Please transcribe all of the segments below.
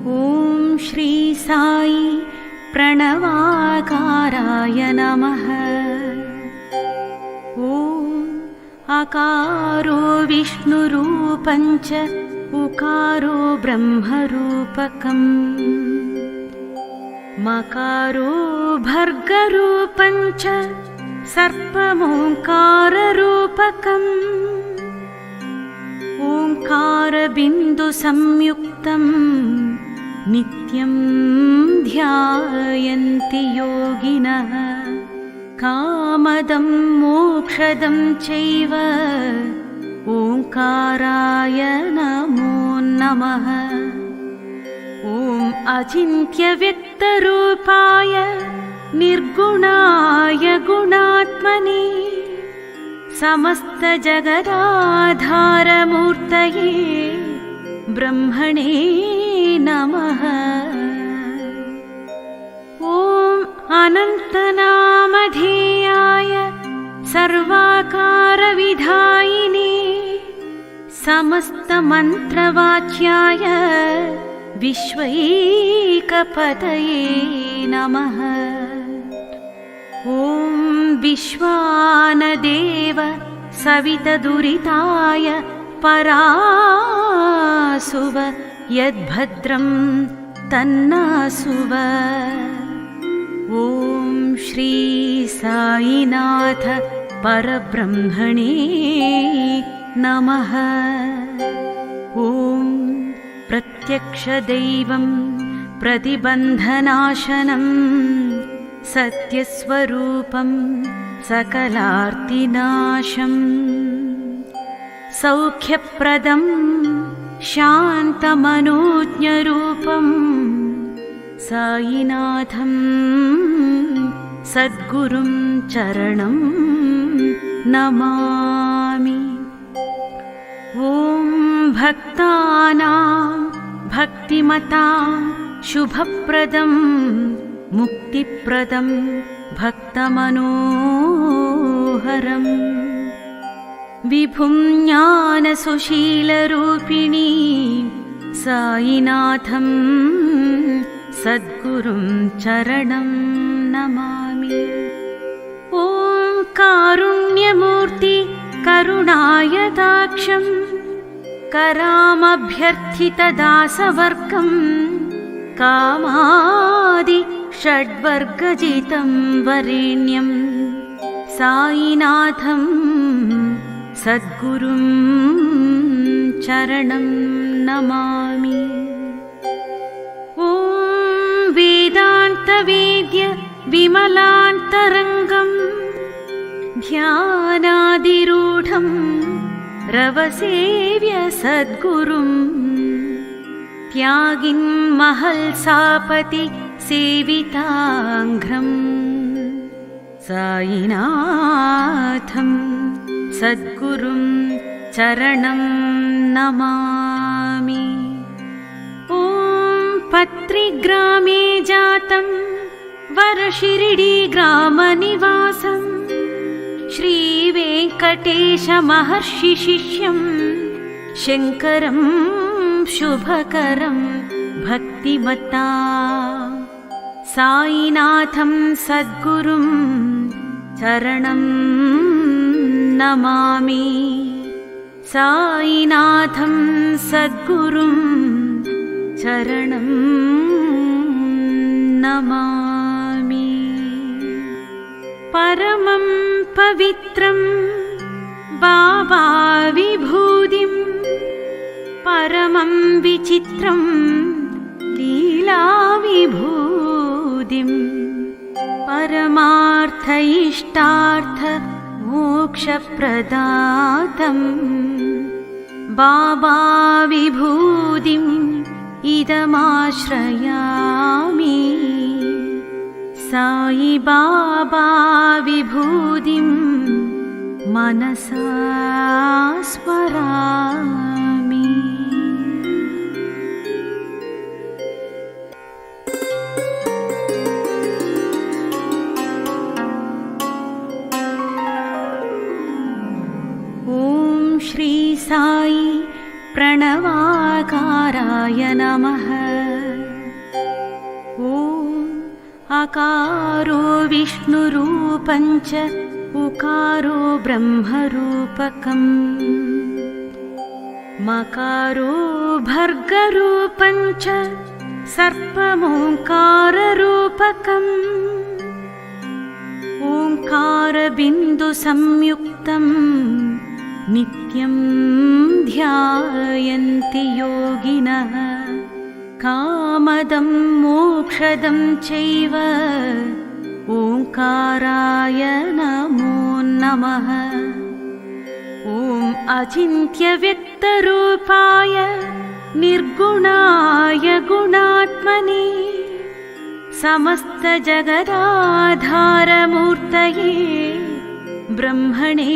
ॐ श्री साई प्रणवाकाराय नमः। ॐ आकारो विष्णुरूपं च उकारो ब्रह्मरूपकम् मकारो भर्गरूपं च सर्पमोङ्काररूपकम् ओङ्कारबिन्दुसंयुक्तं नित्यं ध्यायन्ति योगिनः कामदं मोक्षदं चैव ओङ्काराय नमो नमः। ॐ अचिन्त्यव्यक्तरूपाय निर्गुणाय गुणात्मने समस्तजगदाधारमूर्तये ब्रह्मणे नमः। ॐ अनन्तनामधेयाय सर्वाकारविधायिने समस्तमन्त्रवाच्याय विश्वैकपतये नमः। ॐ विश्वानदेव सवितदुरिताय परासुव यद्भद्रं तन्नासुव। ॐ श्री साईनाथ परब्रह्मणे नमः। ॐ प्रत्यक्षदैवं प्रतिबन्धनाशनं सत्यस्वरूपं सकलार्तिनाशं सौख्यप्रदं शान्तमनोज्ञरूपं साईनाथं सद्गुरुं चरणं नमामि। ॐ भक्तानां भक्तिमतां शुभप्रदं मुक्तिप्रदं भक्तमनोहरं विभुं ज्ञानसुशीलरूपिणी साईनाथं सद्गुरुं चरणं नमामि। ॐ कारुण्यमूर्ति करुणायताक्षं करामभ्यर्थितदासवर्गं कामादि षड्वर्गजितं वरेण्यं साईनाथं सद्गुरुं चरणं नमामि। ॐ वेदान्तवेद्य विमलान्तरङ्गं ध्यानादिरूढं रवसेव्य सद्गुरुं त्यागिन्महल्सापति सेविताङ्घ्रं साईनाथं सद्गुरुं चरणं नमामि। ॐ पत्रिग्रामे जातं वरशिरडीग्रामनिवासं श्रीवेङ्कटेशमहर्षिशिष्यं शङ्करं शुभकरं भक्तिमता साईनाथं सद्गुरुं चरणं नमामि। साईनाथं सद्गुरुं चरणं नमामि। परमं पवित्रं बाबा विभूतिं परमं विचित्रं लीलाविभूतिं परमार्थ इष्टार्थ मोक्षप्रदातं बाबा विभूतिम् इदमाश्रयामि। साई बाबा विभूतिं मनसा स्मरामि। ॐ श्री साई प्रणवाकाराय नमः। आकारो विष्णुरूपं च उकारो ब्रह्मरूपकम् मकारो भर्गरूपं च सर्पमोङ्काररूपकम् ओङ्कारबिन्दुसंयुक्तं नित्यं ध्यायन्ति योगिनः कामदं मोक्षदं चैव ओङ्काराय नमो नमः। ॐ अचिन्त्यव्यक्तरूपाय निर्गुणाय गुणात्मने समस्तजगदाधारमूर्तये ब्रह्मणे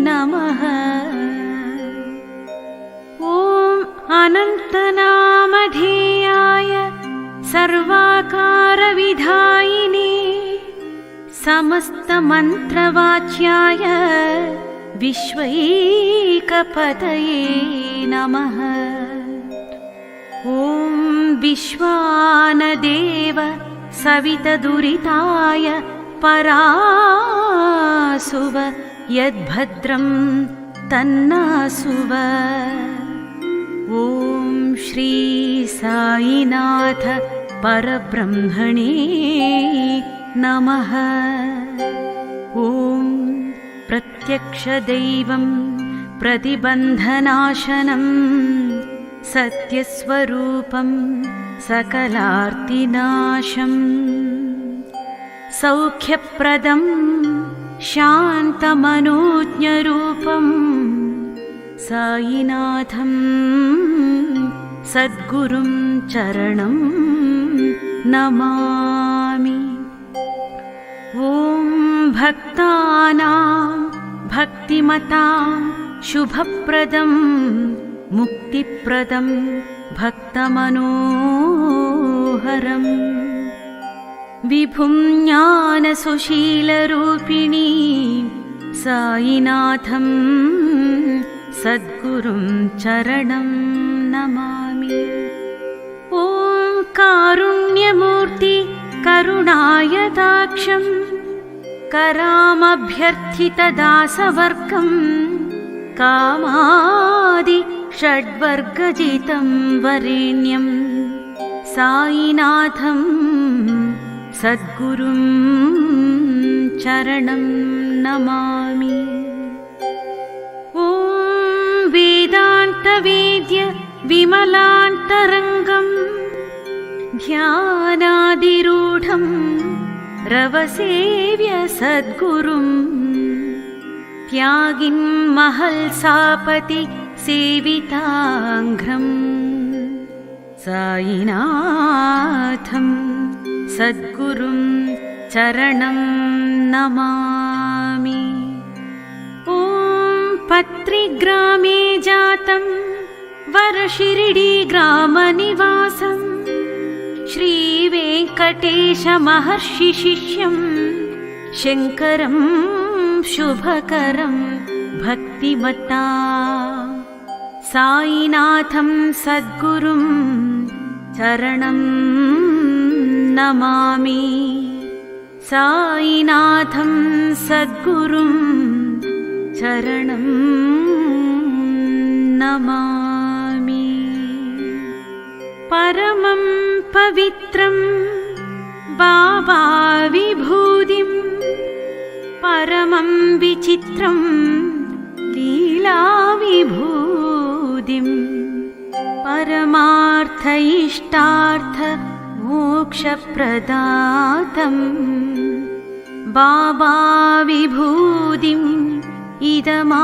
नमः। ॐ अनन्तनामधेयाय सर्वाकारविधायिने समस्तमन्त्रवाच्याय विश्वैकपतये नमः। ॐ विश्वानदेव सवितदुरिताय परासुव यद्भद्रं तन्नासुव। ॐ श्री साईनाथ परब्रह्मणे नमः। ॐ प्रत्यक्षदैवं प्रतिबन्धनाशनं सत्यस्वरूपं सकलार्तिनाशम् सौख्यप्रदं शान्तमनोज्ञरूपं साईनाथं सद्गुरुं चरणं नमामि। ॐ भक्तानां भक्तिमतां शुभप्रदं मुक्तिप्रदं भक्तमनोहरम् विभुं ज्ञानसुशीलरूपिणी साईनाथं सद्गुरुं चरणं नमामि। ॐ कारुण्यमूर्ति करुणायताक्षं करामभ्यर्थितदासवर्गं कामादि षड्वर्गजितं वरेण्यं साईनाथं सद्गुरुं चरणं नमामि। ॐ वेदान्तवेद्य विमलान्तरङ्गं ध्यानादिरूढं रवसेव्य सद्गुरुं त्यागिन्महल्सापति सेविताङ्घ्रं साईनाथं सद्गुरुं चरणं नमामि। ॐ पत्रिग्रामे जातं वरशिरडीग्रामनिवासं श्रीवेङ्कटेशमहर्षिशिष्यं शङ्करं शुभकरं भक्तिमता साईनाथं सद्गुरुं चरणं नमामि। साईनाथं सद्गुरुं चरणं नमामि। परमं पवित्रं बाबा विभूतिं परमं विचित्रं लीलाविभूतिं परमार्थ इष्टार्थ मोक्षप्रदातं बाबा विभूतिम् इदमाश्रयामि।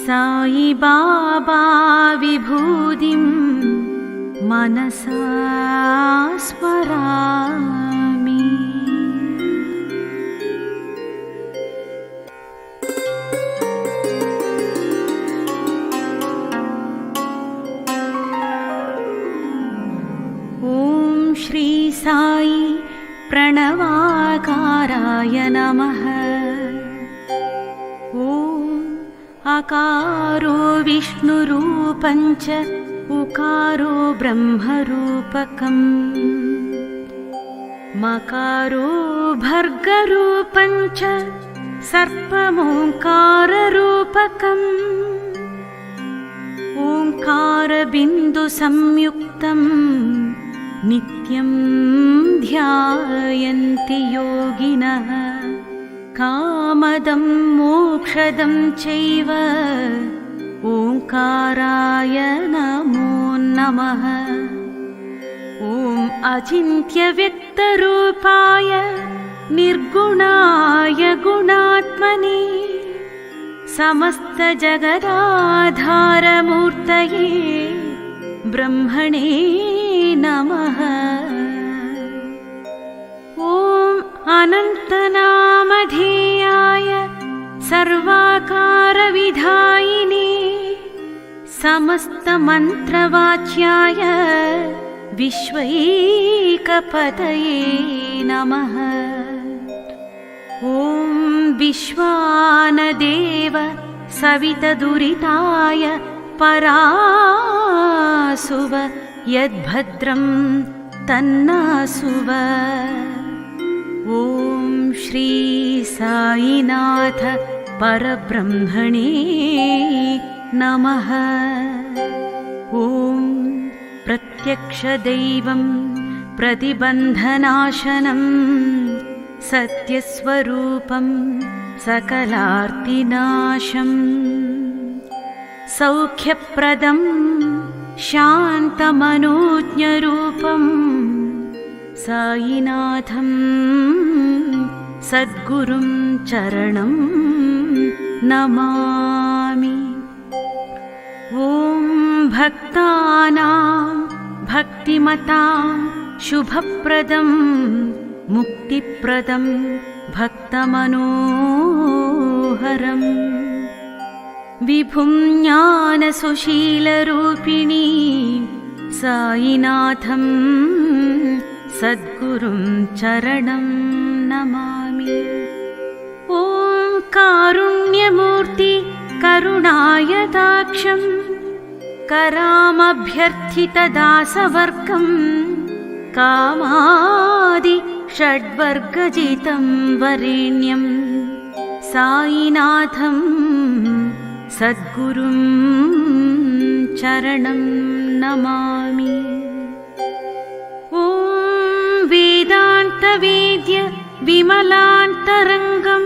साई बाबा विभूतिं मनसा स्मरामि। श्री साई प्रणवाकाराय नमः। ॐ आकारो विष्णुरूपं च उकारो ब्रह्मरूपकम् मकारो भर्गरूपञ्च सर्पमोङ्काररूपकम् ओङ्कारबिन्दुसंयुक्तं नित्यं ध्यायन्ति योगिनः कामदं मोक्षदं चैव ओङ्काराय नमो नमः। ॐ अचिन्त्यव्यक्तरूपाय निर्गुणाय गुणात्मने समस्तजगदाधारमूर्तये ब्रह्मणे नमः। ॐ अनन्तनामधेयाय सर्वाकारविधायिने समस्तमन्त्रवाच्याय विश्वैकपतये नमः। ॐ विश्वानदेव सवितदुरिताय परासुव यद्भद्रं तन्नासुव। ॐ श्री साईनाथ परब्रह्मणे नमः। ॐ प्रत्यक्षदैवं प्रतिबन्धनाशनं सत्यस्वरूपं सकलार्तिनाशं सौख्यप्रदं शान्तमनोज्ञरूपं साईनाथं सद्गुरुं चरणं नमामि। ॐ भक्तानां भक्तिमतां शुभप्रदं मुक्तिप्रदं भक्तमनोहरम् विभुं ज्ञानसुशीलरूपिणी साईनाथं सद्गुरुं चरणं नमामि। ॐ कारुण्यमूर्ति करुणायताक्षं करामभ्यर्थितदासवर्गं कामादि षड्वर्गजितं वरेण्यं साईनाथं सद्गुरुं चरणं नमामि। ॐ वेदान्तवेद्य विमलान्तरङ्गं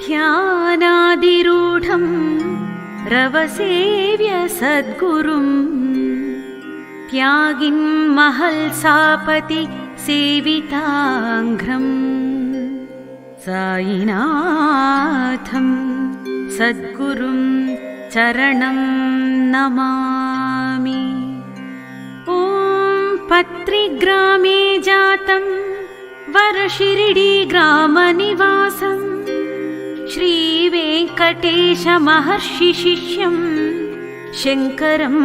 ध्यानादिरूढं रवसेव्य सद्गुरुं त्यागिन् महल्सापति सेविताङ्घ्रं साईनाथं सद्गुरुं चरणं नमामि। ॐ पत्रिग्रामे जातं वरशिरिडीग्रामनिवासं श्रीवेङ्कटेशमहर्षिशिष्यं शङ्करं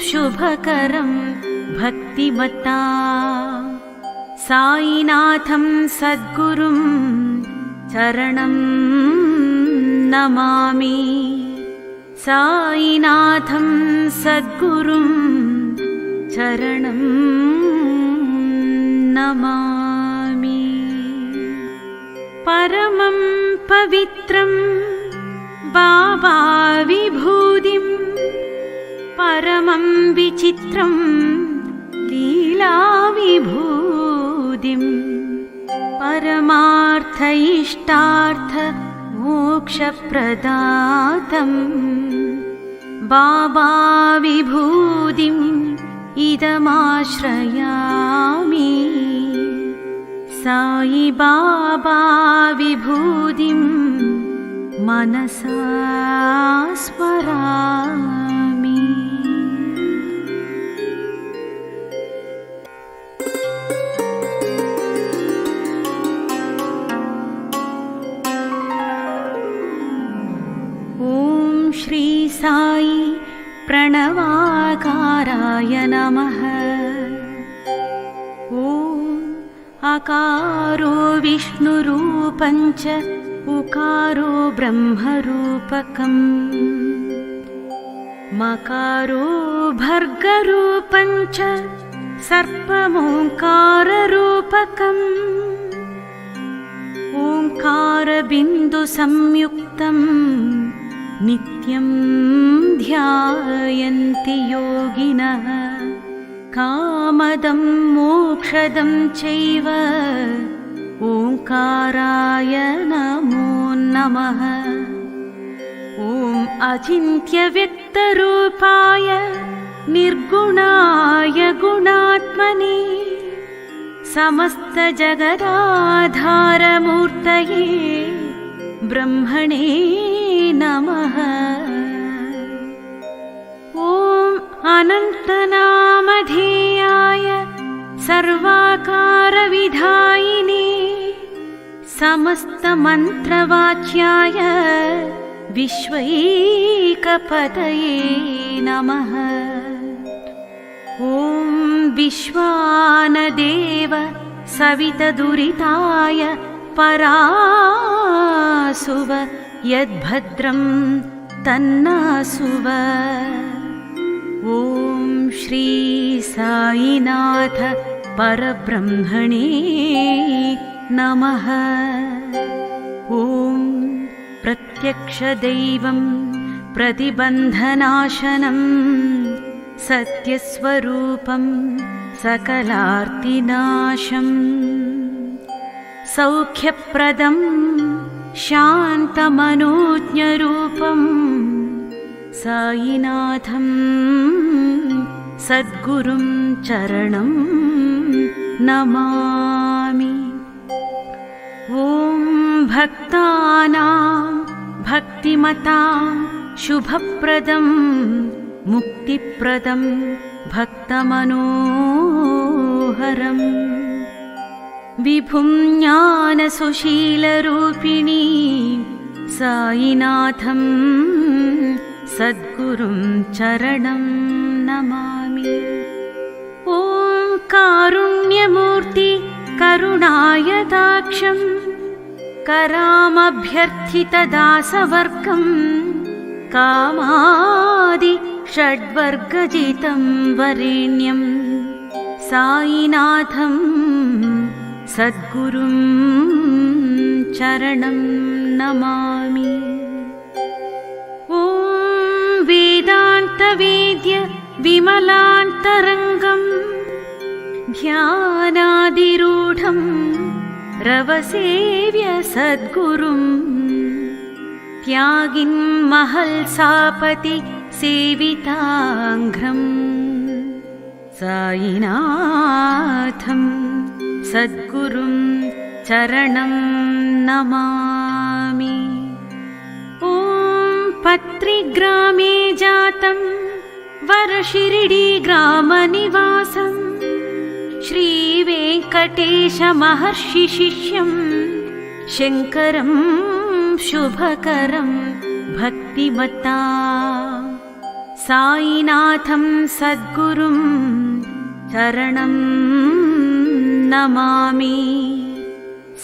शुभकरं भक्तिमता साईनाथं सद्गुरुं चरणं नमामि। साईनाथं सद्गुरुं चरणं नमामि। परमं पवित्रं बाबा विभूतिं परमं विचित्रं लीला विभूतिं परमार्थ इष्टार्थ मोक्षप्रदातं बाबा विभूतिम् इदमाश्रयामि। साई बाबा विभूतिं मनसा स्मरामि। ॐ श्री साई प्रणवाकाराय नमः। ॐ आकारो विष्णुरूपं च उकारो ब्रह्मरूपकम् मकारो भर्गरूपं च सर्पमोङ्काररूपकम् ओङ्कारबिन्दुसंयुक्तं नित्यं ध्यायन्ति योगिनः कामदं मोक्षदं चैव ओङ्काराय नमो नमः। ॐ अचिन्त्यव्यक्तरूपाय निर्गुणाय गुणात्मने समस्तजगदाधारमूर्तये ब्रह्मणे नमः। ॐ अनन्तनामधेयाय सर्वाकारविधायिने समस्तमन्त्रवाच्याय विश्वैकपतये नमः। ॐ विश्वानदेव सवितदुरिताय परासुव यद्भद्रं तन्नासुव। ॐ श्री साईनाथ परब्रह्मणे नमः। ॐ प्रत्यक्षदैवं प्रतिबन्धनाशनं सत्यस्वरूपं सकलार्तिनाशं सौख्यप्रदं शान्तमनोज्ञरूपं साईनाथं सद्गुरुं चरणं नमामि। ॐ भक्तानां भक्तिमतां शुभप्रदं मुक्तिप्रदं भक्तमनोहरं विभुं ज्ञानसुशीलरूपिणी साईनाथं सद्गुरुं चरणं नमामि। ॐ कारुण्यमूर्ति करुणायताक्षं करामभ्यर्थितदासवर्गं कामादि षड्वर्गजितं वरेण्यं साईनाथं सद्गुरुं चरणं नमामि। ॐ वेदान्तवेद्य विमलान्तरङ्गं ध्यानादिरूढं रवसेव्य सद्गुरुं त्यागिन्महल्सापति सेविताङ्घ्रं साईनाथं सद्गुरुं चरणं नमामि। ॐ पत्रिग्रामे जातं वरशिरडीग्रामनिवासं श्रीवेङ्कटेशमहर्षिशिष्यं शङ्करं शुभकरं भक्तिमता साईनाथं सद्गुरुं चरणं नमामि।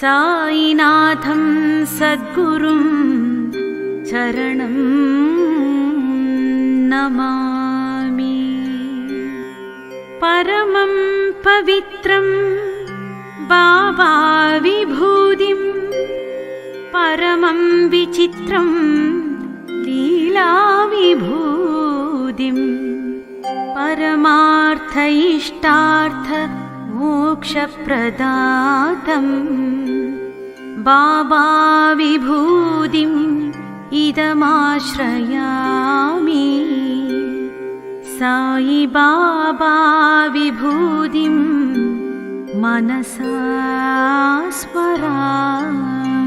साईनाथं सद्गुरुं चरणं नमामि। परमं पवित्रं बाबा विभूतिं परमं विचित्रं लीलाविभूतिं परमार्थ इष्टार्थ मोक्षप्रदातं बाबा विभूतिं इदमाश्रयामि। साई बाबा विभूतिं मनसा स्मरामि।